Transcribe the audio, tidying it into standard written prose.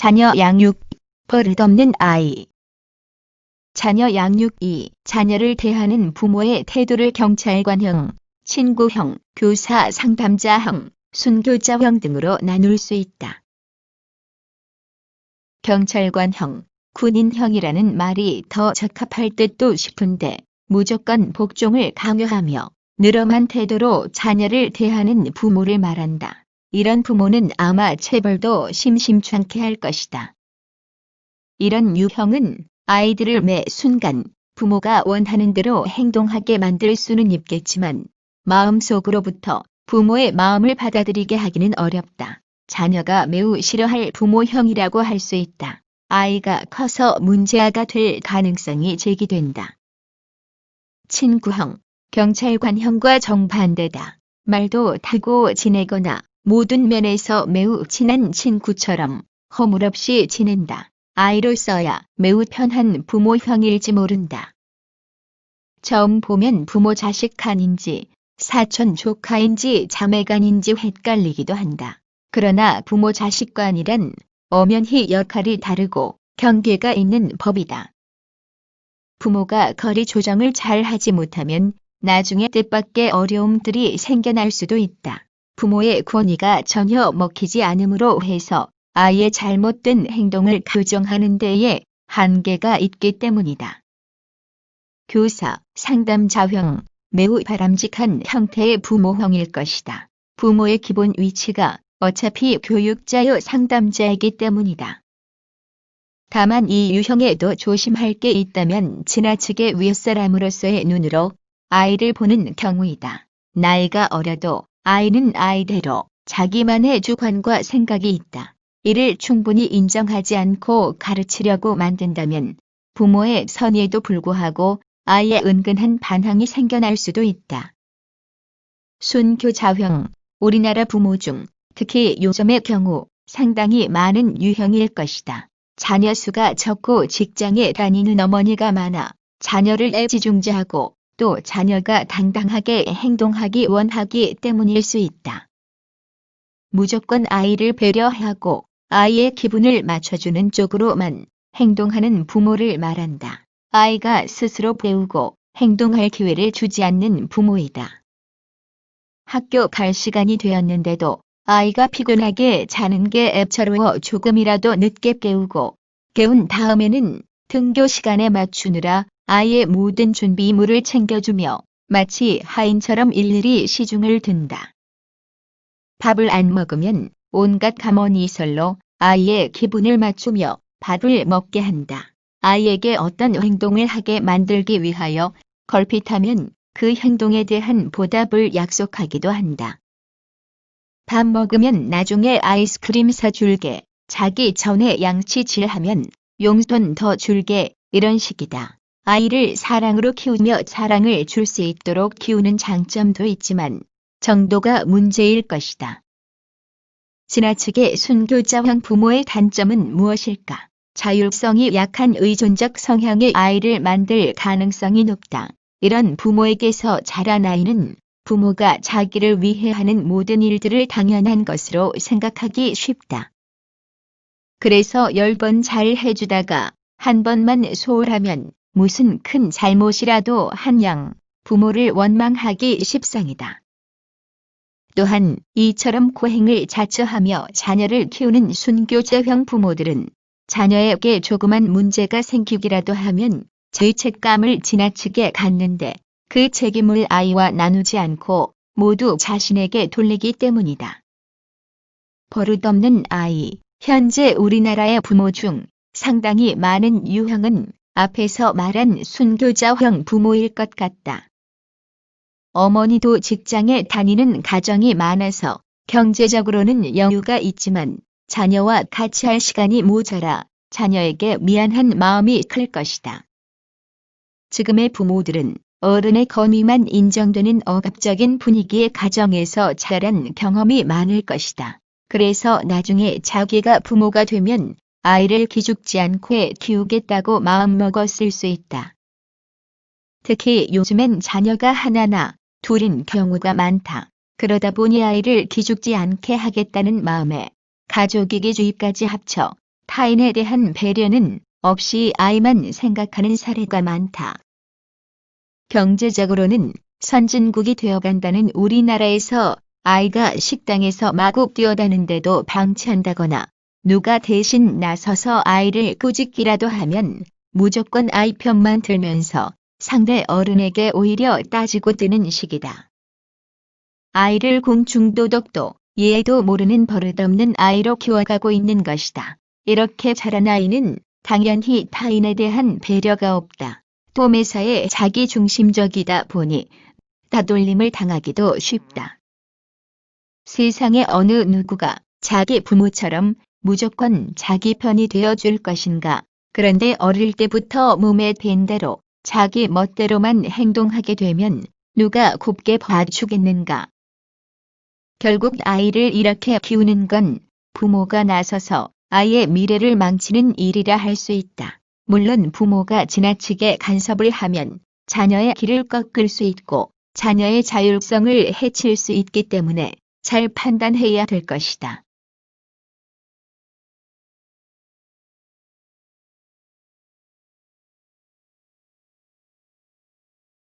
자녀 양육, 버릇없는 아이. 자녀 양육 2. 자녀를 대하는 부모의 태도를 경찰관형, 친구형, 교사 상담자형, 순교자형 등으로 나눌 수 있다. 경찰관형, 군인형이라는 말이 더 적합할 듯도 싶은데 무조건 복종을 강요하며 늘엄한 태도로 자녀를 대하는 부모를 말한다. 이런 부모는 아마 체벌도 심심찮게 할 것이다. 이런 유형은 아이들을 매 순간 부모가 원하는 대로 행동하게 만들 수는 있겠지만 마음속으로부터 부모의 마음을 받아들이게 하기는 어렵다. 자녀가 매우 싫어할 부모형이라고 할 수 있다. 아이가 커서 문제아가 될 가능성이 제기된다. 친구형, 경찰관형과 정반대다. 말도 타고 지내거나 모든 면에서 매우 친한 친구처럼 허물없이 지낸다. 아이로서야 매우 편한 부모형일지 모른다. 처음 보면 부모 자식 간인지 사촌 조카인지 자매간인지 헷갈리기도 한다. 그러나 부모 자식 간이란 엄연히 역할이 다르고 경계가 있는 법이다. 부모가 거리 조정을 잘 하지 못하면 나중에 뜻밖의 어려움들이 생겨날 수도 있다. 부모의 권위가 전혀 먹히지 않음으로 해서 아이의 잘못된 행동을 교정하는 데에 한계가 있기 때문이다. 교사, 상담자형, 매우 바람직한 형태의 부모형일 것이다. 부모의 기본 위치가 어차피 교육자여 상담자이기 때문이다. 다만 이 유형에도 조심할 게 있다면 지나치게 윗사람으로서의 눈으로 아이를 보는 경우이다. 나이가 어려도 아이는 아이대로 자기만의 주관과 생각이 있다. 이를 충분히 인정하지 않고 가르치려고 만든다면 부모의 선의에도 불구하고 아이의 은근한 반항이 생겨날 수도 있다. 순교자형, 우리나라 부모 중 특히 요즘의 경우 상당히 많은 유형일 것이다. 자녀 수가 적고 직장에 다니는 어머니가 많아 자녀를 애지중지하고 또 자녀가 당당하게 행동하기 원하기 때문일 수 있다. 무조건 아이를 배려하고 아이의 기분을 맞춰주는 쪽으로만 행동하는 부모를 말한다. 아이가 스스로 배우고 행동할 기회를 주지 않는 부모이다. 학교 갈 시간이 되었는데도 아이가 피곤하게 자는 게 애처로워 조금이라도 늦게 깨우고 깨운 다음에는 등교 시간에 맞추느라 아이의 모든 준비물을 챙겨주며 마치 하인처럼 일일이 시중을 든다. 밥을 안 먹으면 온갖 가머니설로 아이의 기분을 맞추며 밥을 먹게 한다. 아이에게 어떤 행동을 하게 만들기 위하여 걸핏하면 그 행동에 대한 보답을 약속하기도 한다. 밥 먹으면 나중에 아이스크림 사줄게, 자기 전에 양치질하면 용돈 더 줄게, 이런 식이다. 아이를 사랑으로 키우며 사랑을 줄 수 있도록 키우는 장점도 있지만 정도가 문제일 것이다. 지나치게 순교자형 부모의 단점은 무엇일까? 자율성이 약한 의존적 성향의 아이를 만들 가능성이 높다. 이런 부모에게서 자란 아이는 부모가 자기를 위해 하는 모든 일들을 당연한 것으로 생각하기 쉽다. 그래서 10번 잘 해주다가 한 번만 소홀하면 무슨 큰 잘못이라도 한 양 부모를 원망하기 십상이다. 또한 이처럼 고행을 자처하며 자녀를 키우는 순교자형 부모들은 자녀에게 조그만 문제가 생기기라도 하면 죄책감을 지나치게 갖는데 그 책임을 아이와 나누지 않고 모두 자신에게 돌리기 때문이다. 버릇없는 아이. 현재 우리나라의 부모 중 상당히 많은 유형은 앞에서 말한 순교자형 부모일 것 같다. 어머니도 직장에 다니는 가정이 많아서 경제적으로는 여유가 있지만 자녀와 같이 할 시간이 모자라 자녀에게 미안한 마음이 클 것이다. 지금의 부모들은 어른의 권위만 인정되는 억압적인 분위기의 가정에서 자란 경험이 많을 것이다. 그래서 나중에 자기가 부모가 되면 아이를 기죽지 않고 키우겠다고 마음먹었을 수 있다. 특히 요즘엔 자녀가 하나나 둘인 경우가 많다. 그러다 보니 아이를 기죽지 않게 하겠다는 마음에 가족이기 주의까지 합쳐 타인에 대한 배려는 없이 아이만 생각하는 사례가 많다. 경제적으로는 선진국이 되어간다는 우리나라에서 아이가 식당에서 마구 뛰어다니는데도 방치한다거나 누가 대신 나서서 아이를 꾸짖기라도 하면 무조건 아이 편만 들면서 상대 어른에게 오히려 따지고 뜨는 식이다. 아이를 공중도덕도 예도 모르는 버릇없는 아이로 키워가고 있는 것이다. 이렇게 자란 아이는 당연히 타인에 대한 배려가 없다. 또 매사에 자기중심적이다 보니 따돌림을 당하기도 쉽다. 세상의 어느 누구가 자기 부모처럼 무조건 자기 편이 되어줄 것인가? 그런데 어릴 때부터 몸에 밴 대로 자기 멋대로만 행동하게 되면 누가 곱게 봐주겠는가? 결국 아이를 이렇게 키우는 건 부모가 나서서 아이의 미래를 망치는 일이라 할 수 있다. 물론 부모가 지나치게 간섭을 하면 자녀의 길을 꺾을 수 있고 자녀의 자율성을 해칠 수 있기 때문에 잘 판단해야 될 것이다.